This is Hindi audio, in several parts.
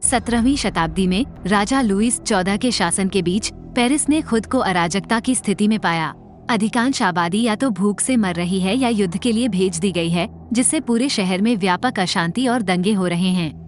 17वीं शताब्दी में राजा लुईस 14 के शासन के बीच पेरिस ने खुद को अराजकता की स्थिति में पाया। अधिकांश आबादी या तो भूख से मर रही है या युद्ध के लिए भेज दी गई है, जिससे पूरे शहर में व्यापक अशांति और दंगे हो रहे हैं।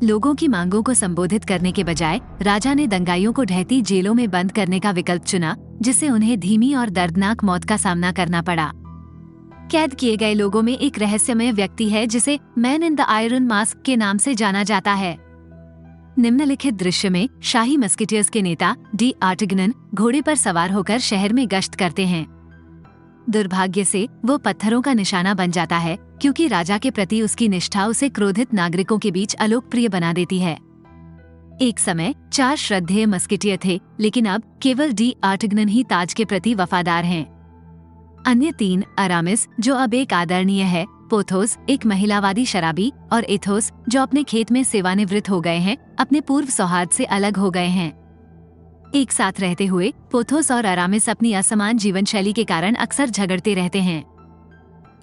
लोगों की मांगों को संबोधित करने के बजाय राजा ने दंगाइयों को ढहती जेलों में बंद करने का विकल्प चुना, जिससे उन्हें धीमी और दर्दनाक मौत का सामना करना पड़ा। कैद किए गए लोगों में एक रहस्यमय व्यक्ति है जिसे man in the iron mask के नाम से जाना जाता है। निम्नलिखित दृश्य में शाही मस्केटियर्स के नेता डी आर्टिगनन घोड़े पर सवार होकर शहर में गश्त करते हैं। दुर्भाग्य से वो पत्थरों का निशाना बन जाता है, क्योंकि राजा के प्रति उसकी निष्ठा उसे क्रोधित नागरिकों के बीच अलोकप्रिय बना देती है। एक समय 4 श्रद्धेय मस्केटियर थे, लेकिन अब केवल डी आर्टिगनन ही ताज के प्रति वफादार हैं। अन्य 3 अरामिस, जो अब एक आदरणीय है, पोथोस एक महिलावादी शराबी, और एथोस जो अपने खेत में सेवानिवृत्त हो गए हैं, अपने पूर्व सौहार्द से अलग हो गए हैं। एक साथ रहते हुए पोथोस और अरामिस अपनी असमान जीवन शैली के कारण अक्सर झगड़ते रहते हैं।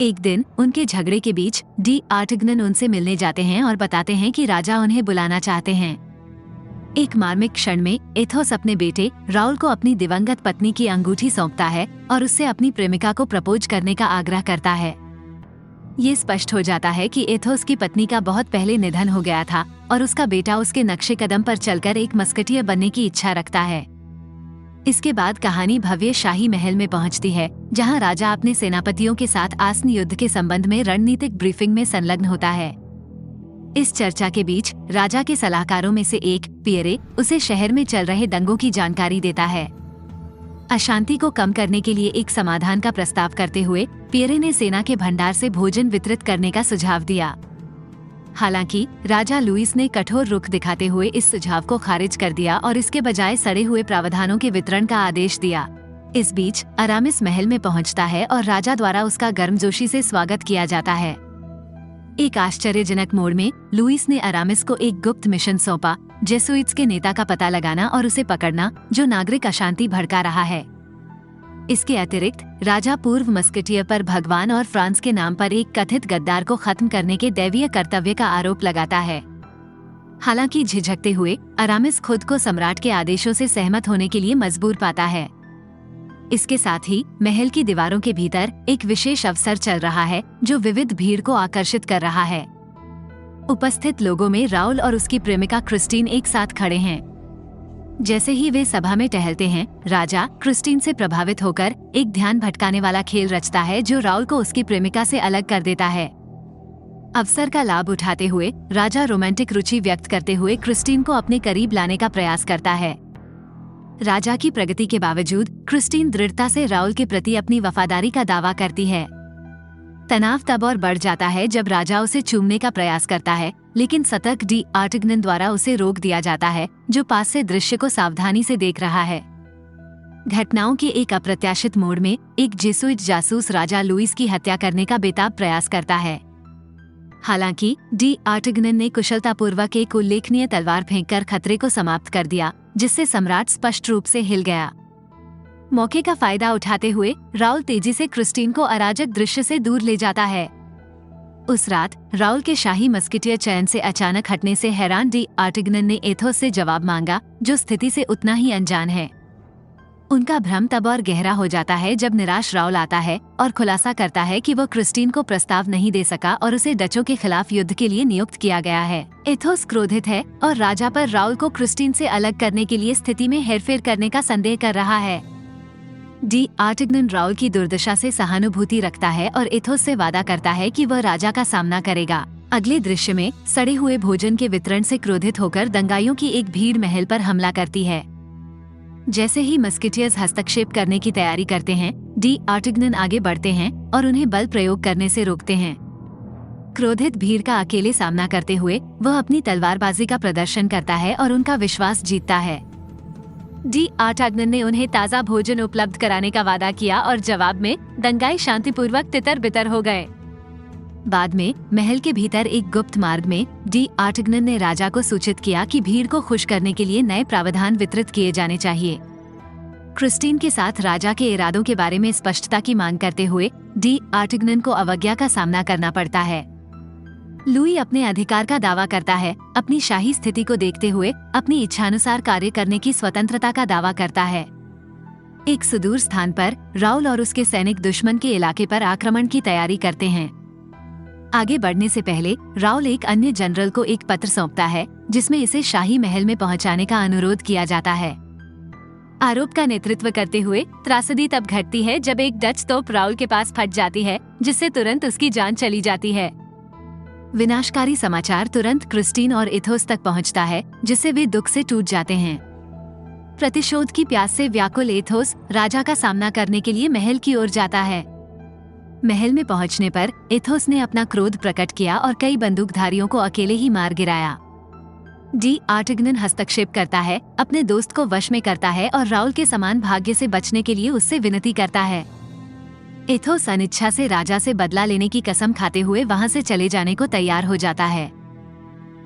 एक दिन उनके झगड़े के बीच डी आर्टिगनन उनसे मिलने जाते हैं और बताते हैं कि राजा उन्हें बुलाना चाहते हैं। एक मार्मिक क्षण में एथोस अपने बेटे राउल को अपनी दिवंगत पत्नी की अंगूठी सौंपता है और उससे अपनी प्रेमिका को प्रपोज करने का आग्रह करता है। ये स्पष्ट हो जाता है कि एथोस की पत्नी का बहुत पहले निधन हो गया था और उसका बेटा उसके नक्शे कदम पर चलकर एक मस्केटियर बनने की इच्छा रखता है। इसके बाद कहानी भव्य शाही महल में पहुंचती है, जहां राजा अपने सेनापतियों के साथ आसन्न युद्ध के संबंध में रणनीतिक ब्रीफिंग में संलग्न होता है। इस चर्चा के बीच राजा के सलाहकारों में से एक पियरे उसे शहर में चल रहे दंगों की जानकारी देता है। अशांति को कम करने के लिए एक समाधान का प्रस्ताव करते हुए पियरे ने सेना के भंडार से भोजन वितरित करने का सुझाव दिया। हालांकि राजा लुईस ने कठोर रुख दिखाते हुए इस सुझाव को खारिज कर दिया और इसके बजाय सड़े हुए प्रावधानों के वितरण का आदेश दिया। इस बीच अरामिस महल में पहुंचता है और राजा द्वारा उसका गर्मजोशी से स्वागत किया जाता है। एक आश्चर्यजनक मोड़ में लुईस ने अरामिस को एक गुप्त मिशन सौंपा, जेसुइट्स के नेता का पता लगाना और उसे पकड़ना, जो नागरिक अशांति भड़का रहा है। इसके अतिरिक्त राजा पूर्व मस्केटियर पर भगवान और फ्रांस के नाम पर एक कथित गद्दार को खत्म करने के दैवीय कर्तव्य का आरोप लगाता है। हालांकि झिझकते हुए अरामिस खुद को सम्राट के आदेशों से सहमत होने के लिए मजबूर पाता है। इसके साथ ही महल की दीवारों के भीतर एक विशेष अवसर चल रहा है, जो विविध भीड़ को आकर्षित कर रहा है। उपस्थित लोगों में राउल और उसकी प्रेमिका क्रिस्टीन एक साथ खड़े हैं। जैसे ही वे सभा में टहलते हैं, राजा क्रिस्टीन से प्रभावित होकर एक ध्यान भटकाने वाला खेल रचता है, जो राउल को उसकी प्रेमिका से अलग कर देता है। अवसर का लाभ उठाते हुए राजा रोमांटिक रुचि व्यक्त करते हुए क्रिस्टीन को अपने करीब लाने का प्रयास करता है। राजा की प्रगति के बावजूद क्रिस्टीन दृढ़ता से राउल के प्रति अपनी वफादारी का दावा करती है। तनाव तब और बढ़ जाता है जब राजा उसे चूमने का प्रयास करता है, लेकिन सतर्क डी आर्टिगनन द्वारा उसे रोक दिया जाता है, जो पास से दृश्य को सावधानी से देख रहा है। घटनाओं के एक अप्रत्याशित मोड़ में एक जेसुइट जासूस राजा लुईस की हत्या करने का बेताब प्रयास करता है। हालांकि डी आर्टिगनन ने कुशलतापूर्वक एक उल्लेखनीय तलवार फेंककर खतरे को समाप्त कर दिया, जिससे सम्राट स्पष्ट रूप से हिल गया। मौके का फायदा उठाते हुए राउल तेजी से क्रिस्टीन को अराजक दृश्य से दूर ले जाता है। उस रात राउल के शाही मस्केटियर चयन से अचानक हटने से हैरान डी आर्टिगनन ने एथोस से जवाब मांगा, जो स्थिति से उतना ही अनजान है। उनका भ्रम तब और गहरा हो जाता है जब निराश राउल आता है और खुलासा करता है कि वो क्रिस्टीन को प्रस्ताव नहीं दे सका और उसे डचों के खिलाफ युद्ध के लिए नियुक्त किया गया है। एथोस क्रोधित है और राजा पर राउल को क्रिस्टीन से अलग करने के लिए स्थिति में हेरफेर करने का संदेह कर रहा है। डी आर्टिगनन राउल की दुर्दशा से सहानुभूति रखता है और एथोस से वादा करता है कि वह राजा का सामना करेगा। अगले दृश्य में सड़े हुए भोजन के वितरण से क्रोधित होकर दंगाइयों की एक भीड़ महल पर हमला करती है। जैसे ही मस्केटियर्स हस्तक्षेप करने की तैयारी करते हैं, डी आर्टिगनन आगे बढ़ते हैं और उन्हें बल प्रयोग करने से रोकते हैं। क्रोधित भीड़ का अकेले सामना करते हुए वह अपनी तलवारबाजी का प्रदर्शन करता है और उनका विश्वास जीतता है। डी आर्टिगनन ने उन्हें ताज़ा भोजन उपलब्ध कराने का वादा किया और जवाब में दंगाई शांतिपूर्वक तितर-बितर हो गए। बाद में महल के भीतर एक गुप्त मार्ग में डी आर्टिगनन ने राजा को सूचित किया कि भीड़ को खुश करने के लिए नए प्रावधान वितरित किए जाने चाहिए। क्रिस्टीन के साथ राजा के इरादों के बारे में स्पष्टता की मांग करते हुए डी आर्टिगनन को अवज्ञा का सामना करना पड़ता है। लुई अपने अधिकार का दावा करता है, अपनी शाही स्थिति को देखते हुए अपनी इच्छानुसार कार्य करने की स्वतंत्रता का दावा करता है। एक सुदूर स्थान पर राउल और उसके सैनिक दुश्मन के इलाके पर आक्रमण की तैयारी करते हैं। आगे बढ़ने से पहले राउल एक अन्य जनरल को एक पत्र सौंपता है, जिसमें इसे शाही महल में पहुंचाने का अनुरोध किया जाता है। आरोप का नेतृत्व करते हुए त्रासदी तब घटती है जब एक डच तोप राउल के पास फट जाती है, जिससे तुरंत उसकी जान चली जाती है। विनाशकारी समाचार तुरंत क्रिस्टीन और एथोस तक पहुंचता है, जिससे वे दुख से टूट जाते हैं। प्रतिशोध की प्यास से व्याकुल एथोस राजा का सामना करने के लिए महल की ओर जाता है। महल में पहुंचने पर एथोस ने अपना क्रोध प्रकट किया और कई बंदूकधारियों को अकेले ही मार गिराया। डी आर्टिगनन हस्तक्षेप करता है, अपने दोस्त को वश में करता है और राउल के समान भाग्य से बचने के लिए उससे विनती करता है। एथोस अनिच्छा से राजा से बदला लेने की कसम खाते हुए वहां से चले जाने को तैयार हो जाता है।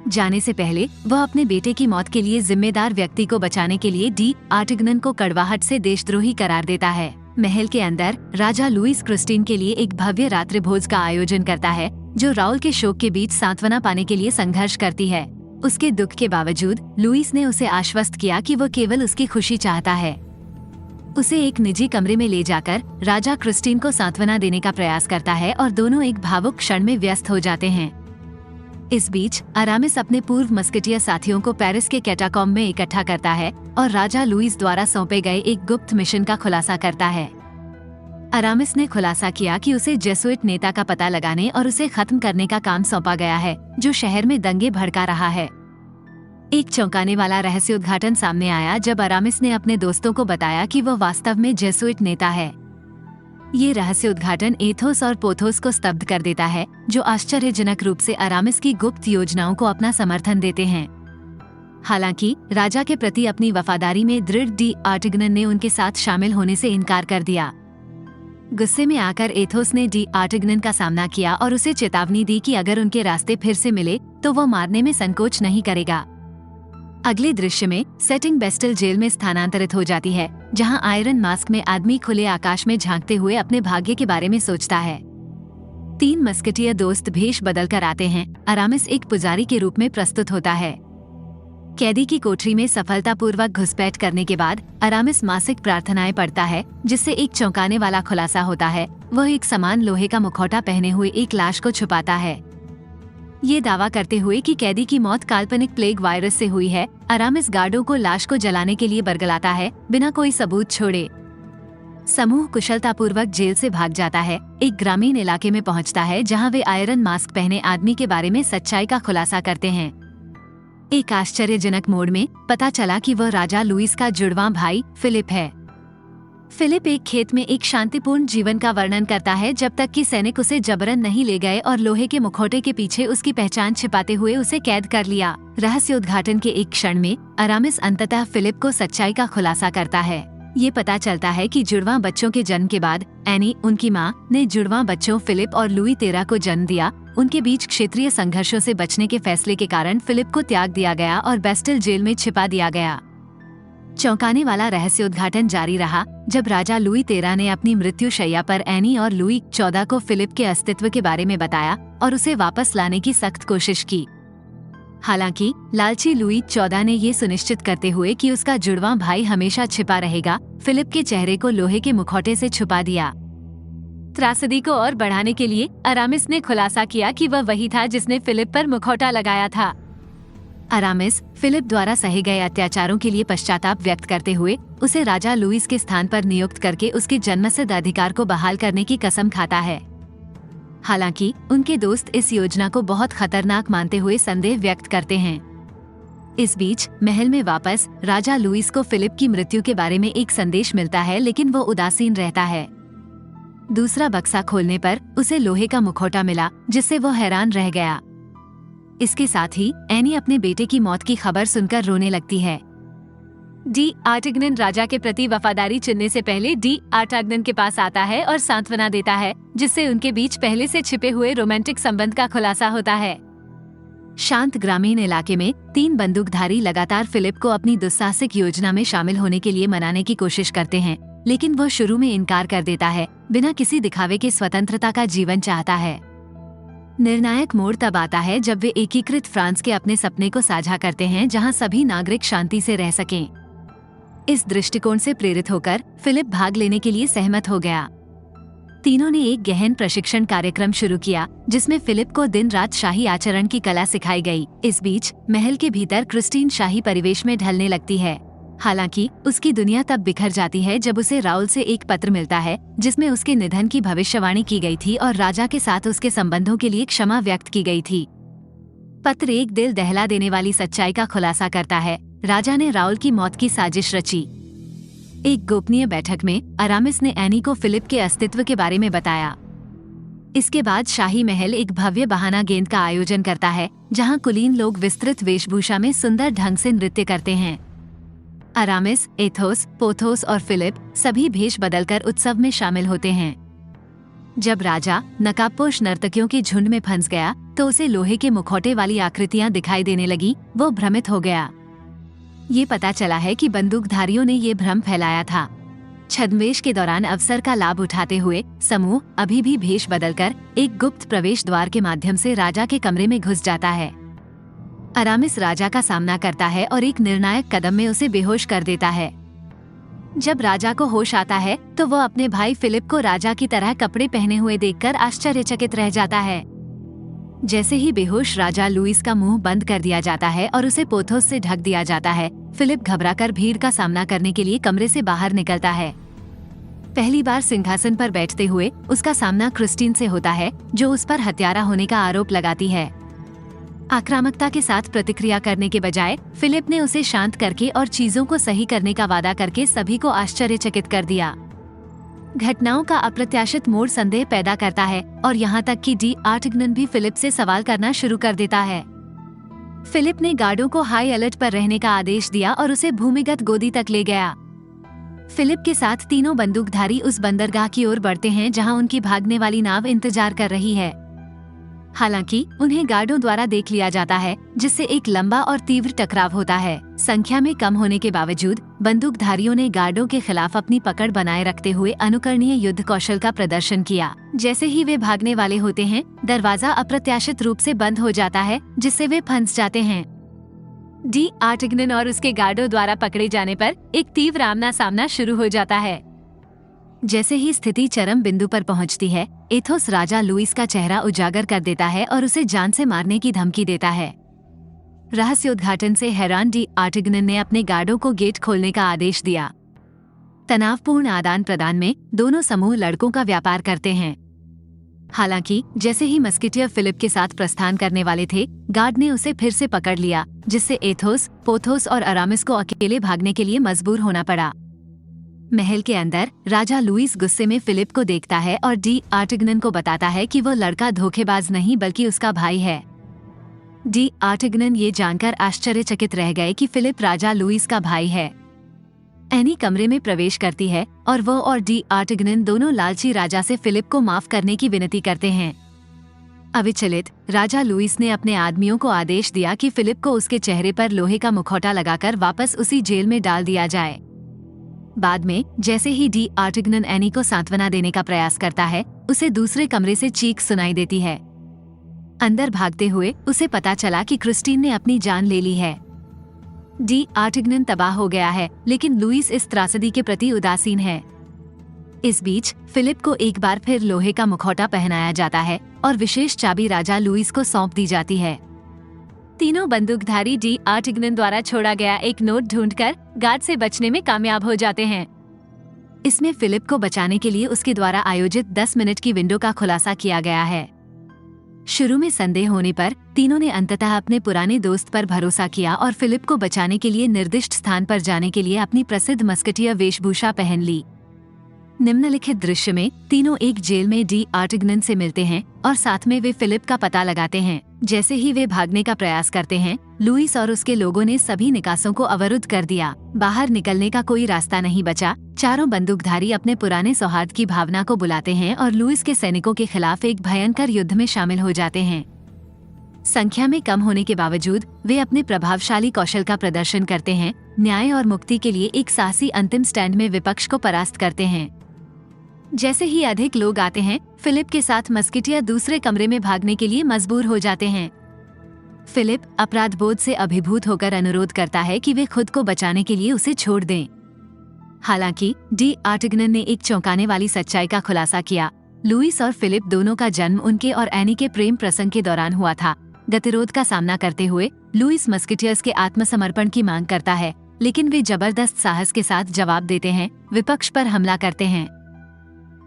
जाने से पहले वह अपने बेटे की मौत के लिए जिम्मेदार व्यक्ति को बचाने के लिए डी आर्टिगनन को कड़वाहट से देशद्रोही करार देता है। महल के अंदर राजा लुईस क्रिस्टीन के लिए एक भव्य रात्रि भोज का आयोजन करता है, जो राउल के शोक के बीच सांत्वना पाने के लिए संघर्ष करती है। उसके दुख के बावजूद लुईस ने उसे आश्वस्त किया कि वो केवल उसकी खुशी चाहता है। उसे एक निजी कमरे में ले जाकर राजा क्रिस्टीन को सांत्वना देने का प्रयास करता है और दोनों एक भावुक क्षण में व्यस्त हो जाते हैं। इस बीच अरामिस अपने पूर्व मस्केटियर साथियों को पेरिस के कैटाकॉम्ब में इकट्ठा करता है और राजा लुईस द्वारा सौंपे गए एक गुप्त मिशन का खुलासा करता है। अरामिस ने खुलासा किया कि उसे जेसुइट नेता का पता लगाने और उसे खत्म करने का काम सौंपा गया है, जो शहर में दंगे भड़का रहा है। एक चौंकाने वाला रहस्योद्घाटन सामने आया जब अरामिस ने अपने दोस्तों को बताया कि वो वास्तव में जेसुइट नेता है। ये रहस्योद्घाटन एथोस और पोथोस को स्तब्ध कर देता है, जो आश्चर्यजनक रूप से अरामिस की गुप्त योजनाओं को अपना समर्थन देते हैं। हालांकि राजा के प्रति अपनी वफादारी में दृढ़ डी आर्टिगनन ने उनके साथ शामिल होने से इनकार कर दिया। गुस्से में आकर एथोस ने डी आर्टिगनन का सामना किया और उसे चेतावनी दी कि अगर उनके रास्ते फिर से मिले तो वो मारने में संकोच नहीं करेगा। अगले दृश्य में सेटिंग बेस्टल जेल में स्थानांतरित हो जाती है, जहां आयरन मास्क में आदमी खुले आकाश में झांकते हुए अपने भाग्य के बारे में सोचता है। 3 मस्केटियर दोस्त भेष बदल कर आते हैं। अरामिस एक पुजारी के रूप में प्रस्तुत होता है। कैदी की कोठरी में सफलतापूर्वक घुसपैठ करने के बाद अरामिस मासिक प्रार्थनाएं पढ़ता है, जिससे एक चौंकाने वाला खुलासा होता है। वह एक समान लोहे का मुखौटा पहने हुए एक लाश को छुपाता है, ये दावा करते हुए कि कैदी की मौत काल्पनिक प्लेग वायरस से हुई है। अरामिस गार्डों को लाश को जलाने के लिए बरगलाता है, बिना कोई सबूत छोड़े। समूह कुशलतापूर्वक जेल से भाग जाता है, एक ग्रामीण इलाके में पहुंचता है, जहां वे आयरन मास्क पहने आदमी के बारे में सच्चाई का खुलासा करते हैं। एक आश्चर्यजनक मोड़ में पता चला कि वह राजा लुईस का जुड़वां भाई फिलिप है। फिलिप एक खेत में एक शांतिपूर्ण जीवन का वर्णन करता है, जब तक कि सैनिक उसे जबरन नहीं ले गए और लोहे के मुखौटे के पीछे उसकी पहचान छिपाते हुए उसे कैद कर लिया। रहस्योद्घाटन के एक क्षण में अरामिस अंततः फिलिप को सच्चाई का खुलासा करता है। ये पता चलता है कि जुड़वां बच्चों के जन्म के बाद एनी, उनकी मां, ने जुड़वां बच्चों फिलिप और लुई 13 को जन्म दिया। उनके बीच क्षेत्रीय संघर्षों से बचने के फैसले के कारण फिलिप को त्याग दिया गया और बेस्टल जेल में छिपा दिया गया। चौंकाने वाला रहस्योद्घाटन जारी रहा जब राजा लुई 13 ने अपनी मृत्यु शैया पर एनी और लुई 14 को फिलिप के अस्तित्व के बारे में बताया और उसे वापस लाने की सख्त कोशिश की। हालांकि लालची लुई 14 ने ये सुनिश्चित करते हुए कि उसका जुड़वां भाई हमेशा छिपा रहेगा, फिलिप के चेहरे को लोहे के मुखौटे से छुपा दिया। त्रासदी को और बढ़ाने के लिए अरामिस ने खुलासा किया कि वह वही था जिसने फिलिप पर मुखौटा लगाया था। अरामिस फिलिप द्वारा सहे गए अत्याचारों के लिए पश्चाताप व्यक्त करते हुए उसे राजा लुईस के स्थान पर नियुक्त करके उसके जन्मसिद्ध अधिकार को बहाल करने की कसम खाता है। हालांकि उनके दोस्त इस योजना को बहुत खतरनाक मानते हुए संदेह व्यक्त करते हैं। इस बीच महल में वापस राजा लुईस को फिलिप की मृत्यु के बारे में एक संदेश मिलता है, लेकिन वो उदासीन रहता है। दूसरा बक्सा खोलने पर उसे लोहे का मुखौटा मिला, जिससे वो हैरान रह गया। इसके साथ ही एनी अपने बेटे की मौत की खबर सुनकर रोने लगती है। डी आर्टिगनन राजा के प्रति वफादारी चुनने से पहले डी आर्टिगनन के पास आता है और सांत्वना देता है, जिससे उनके बीच पहले से छिपे हुए रोमांटिक संबंध का खुलासा होता है। शांत ग्रामीण इलाके में 3 बंदूकधारी लगातार फिलिप को अपनी दुस्साहसिक योजना में शामिल होने के लिए मनाने की कोशिश करते हैं, लेकिन वह शुरू में इनकार कर देता है, बिना किसी दिखावे के स्वतंत्रता का जीवन चाहता है। निर्णायक मोड़ तब आता है जब वे एकीकृत फ्रांस के अपने सपने को साझा करते हैं, जहां सभी नागरिक शांति से रह सकें। इस दृष्टिकोण से प्रेरित होकर फिलिप भाग लेने के लिए सहमत हो गया। तीनों ने एक गहन प्रशिक्षण कार्यक्रम शुरू किया, जिसमें फिलिप को दिन रात शाही आचरण की कला सिखाई गई। इस बीच महल के भीतर क्रिस्टीन शाही परिवेश में ढलने लगती है। हालांकि उसकी दुनिया तब बिखर जाती है जब उसे राउल से एक पत्र मिलता है, जिसमें उसके निधन की भविष्यवाणी की गई थी और राजा के साथ उसके संबंधों के लिए क्षमा व्यक्त की गई थी। पत्र एक दिल दहला देने वाली सच्चाई का खुलासा करता है। राजा ने राउल की मौत की साजिश रची। एक गोपनीय बैठक में अरामिस ने एनी को फिलिप के अस्तित्व के बारे में बताया। इसके बाद शाही महल एक भव्य बहाना गेंद का आयोजन करता है, जहां कुलीन लोग विस्तृत वेशभूषा में सुंदर ढंग से नृत्य करते हैं। अरामिस, एथोस, पोथोस और फिलिप सभी भेष बदलकर उत्सव में शामिल होते हैं। जब राजा नकाबपोश नर्तकियों के झुंड में फंस गया तो उसे लोहे के मुखौटे वाली आकृतियां दिखाई देने लगी। वो भ्रमित हो गया। ये पता चला है कि बंदूकधारियों ने ये भ्रम फैलाया था। छद्मवेश के दौरान अवसर का लाभ उठाते हुए समूह अभी भी भेष बदलकर एक गुप्त प्रवेश द्वार के माध्यम से राजा के कमरे में घुस जाता है। अरामिस राजा का सामना करता है और एक निर्णायक कदम में उसे बेहोश कर देता है। जब राजा को होश आता है तो वो अपने भाई फिलिप को राजा की तरह कपड़े पहने हुए देखकर आश्चर्यचकित रह जाता है। जैसे ही बेहोश राजा लुईस का मुंह बंद कर दिया जाता है और उसे पोथोस से ढक दिया जाता है, फिलिप घबराकर भीड़ का सामना करने के लिए कमरे से बाहर निकलता है। पहली बार सिंहासन पर बैठते हुए उसका सामना क्रिस्टीन से होता है, जो उस पर हत्यारा होने का आरोप लगाती है। आक्रामकता के साथ प्रतिक्रिया करने के बजाय फिलिप ने उसे शांत करके और चीजों को सही करने का वादा करके सभी को आश्चर्यचकित कर दिया। घटनाओं का अप्रत्याशित मोड़ संदेह पैदा करता है और यहाँ तक कि डी आर्टिगनन भी फिलिप से सवाल करना शुरू कर देता है। फिलिप ने गार्डों को हाई अलर्ट पर रहने का आदेश दिया और उसे भूमिगत गोदी तक ले गया। फिलिप के साथ तीनों बंदूकधारी उस बंदरगाह की ओर बढ़ते हैं जहाँ उनकी भागने वाली नाव इंतजार कर रही है। हालांकि उन्हें गार्डों द्वारा देख लिया जाता है, जिससे एक लंबा और तीव्र टकराव होता है। संख्या में कम होने के बावजूद बंदूकधारियों ने गार्डों के खिलाफ अपनी पकड़ बनाए रखते हुए अनुकरणीय युद्ध कौशल का प्रदर्शन किया। जैसे ही वे भागने वाले होते हैं, दरवाजा अप्रत्याशित रूप से बंद हो जाता है, जिससे वे फंस जाते हैं। डी आर्टिगनन और उसके गार्डों द्वारा पकड़े जाने पर एक तीव्र आमना सामना शुरू हो जाता है। जैसे ही स्थिति चरम बिंदु पर पहुंचती है, एथोस राजा लुईस का चेहरा उजागर कर देता है और उसे जान से मारने की धमकी देता है। रहस्योद्घाटन से हैरान डी आर्टिगनन ने अपने गार्डों को गेट खोलने का आदेश दिया। तनावपूर्ण आदान प्रदान में दोनों समूह लड़कों का व्यापार करते हैं। हालांकि जैसे ही मस्केटियर फिलिप के साथ प्रस्थान करने वाले थे, गार्ड ने उसे फिर से पकड़ लिया, जिससे एथोस, पोथोस और अरामिस को अकेले भागने के लिए मजबूर होना पड़ा। महल के अंदर राजा लुईस गुस्से में फिलिप को देखता है और डी आर्टिगनन को बताता है कि वो लड़का धोखेबाज नहीं बल्कि उसका भाई है। डी आर्टिगनन ये जानकर आश्चर्यचकित रह गए कि फिलिप राजा लुईस का भाई है। एनी कमरे में प्रवेश करती है और वो और डी आर्टिगनन दोनों लालची राजा से फिलिप को माफ करने की विनती करते हैं। अविचलित राजा लुईस ने अपने आदमियों को आदेश दिया कि फिलिप को उसके चेहरे पर लोहे का मुखौटा लगाकर वापस उसी जेल में डाल दिया जाए। बाद में जैसे ही डी आर्टिगनन एनी को सांत्वना देने का प्रयास करता है, उसे दूसरे कमरे से चीख सुनाई देती है। अंदर भागते हुए उसे पता चला कि क्रिस्टीन ने अपनी जान ले ली है। डी आर्टिगनन तबाह हो गया है, लेकिन लुईस इस त्रासदी के प्रति उदासीन है। इस बीच फिलिप को एक बार फिर लोहे का मुखौटा पहनाया जाता है और विशेष चाबी राजा लुईस को सौंप दी जाती है। तीनों बंदूकधारी डी आर्टिगनन द्वारा छोड़ा गया एक नोट ढूंढकर गार्ड से बचने में कामयाब हो जाते हैं। इसमें फिलिप को बचाने के लिए उसके द्वारा आयोजित 10 मिनट की विंडो का खुलासा किया गया है। शुरू में संदेह होने पर तीनों ने अंततः अपने पुराने दोस्त पर भरोसा किया और फिलिप को बचाने के लिए निर्दिष्ट स्थान पर जाने के लिए अपनी प्रसिद्ध मस्केटियर वेशभूषा पहन ली। निम्नलिखित दृश्य में तीनों एक जेल में डी आर्टिगनन से मिलते हैं और साथ में वे फिलिप का पता लगाते हैं। जैसे ही वे भागने का प्रयास करते हैं, लुईस और उसके लोगों ने सभी निकासों को अवरुद्ध कर दिया। बाहर निकलने का कोई रास्ता नहीं बचा। चारों बंदूकधारी अपने पुराने सौहार्द की भावना को बुलाते हैं और लुईस के सैनिकों के खिलाफ एक भयंकर युद्ध में शामिल हो जाते हैं। संख्या में कम होने के बावजूद वे अपने प्रभावशाली कौशल का प्रदर्शन करते हैं। न्याय और मुक्ति के लिए एक साहसी अंतिम स्टैंड में विपक्ष को परास्त करते हैं। जैसे ही अधिक लोग आते हैं, फिलिप के साथ मस्केटियर दूसरे कमरे में भागने के लिए मजबूर हो जाते हैं। फिलिप अपराध बोध से अभिभूत होकर अनुरोध करता है कि वे खुद को बचाने के लिए उसे छोड़ दें। हालांकि डी आर्टिगनन ने एक चौंकाने वाली सच्चाई का खुलासा किया। लुइस और फिलिप दोनों का जन्म उनके और एनी के प्रेम प्रसंग के दौरान हुआ था। गतिरोध का सामना करते हुए लुइस मस्केटियर्स के आत्मसमर्पण की मांग करता है, लेकिन वे जबरदस्त साहस के साथ जवाब देते हैं, विपक्ष पर हमला करते हैं।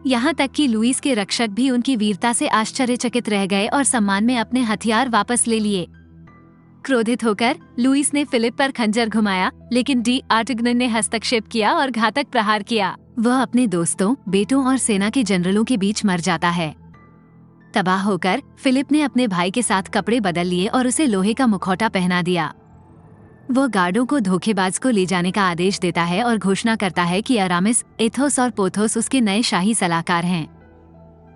यहाँ तक कि लुइस के रक्षक भी उनकी वीरता से आश्चर्यचकित रह गए और सम्मान में अपने हथियार वापस ले लिए। क्रोधित होकर लुइस ने फिलिप पर खंजर घुमाया, लेकिन डी आर्टिगनन ने हस्तक्षेप किया और घातक प्रहार किया। वह अपने दोस्तों, बेटों और सेना के जनरलों के बीच मर जाता है। तबाह होकर फिलिप ने अपने भाई के साथ कपड़े बदल लिए और उसे लोहे का मुखौटा पहना दिया। वह गार्डों को धोखेबाज को ले जाने का आदेश देता है और घोषणा करता है कि अरामिस, एथोस और पोथोस उसके नए शाही सलाहकार हैं।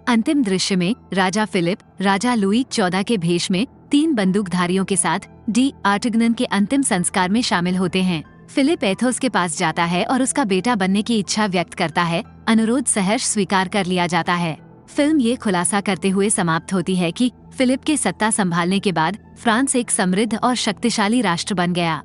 अंतिम दृश्य में राजा फिलिप राजा लुई 14 के भेष में 3 बंदूकधारियों के साथ डी आर्टिगनन के अंतिम संस्कार में शामिल होते हैं। फिलिप एथोस के पास जाता है और उसका बेटा बनने की इच्छा व्यक्त करता है। अनुरोध सहर्ष स्वीकार कर लिया जाता है। फिल्म ये खुलासा करते हुए समाप्त होती है कि फिलिप के सत्ता संभालने के बाद फ्रांस एक समृद्ध और शक्तिशाली राष्ट्र बन गया।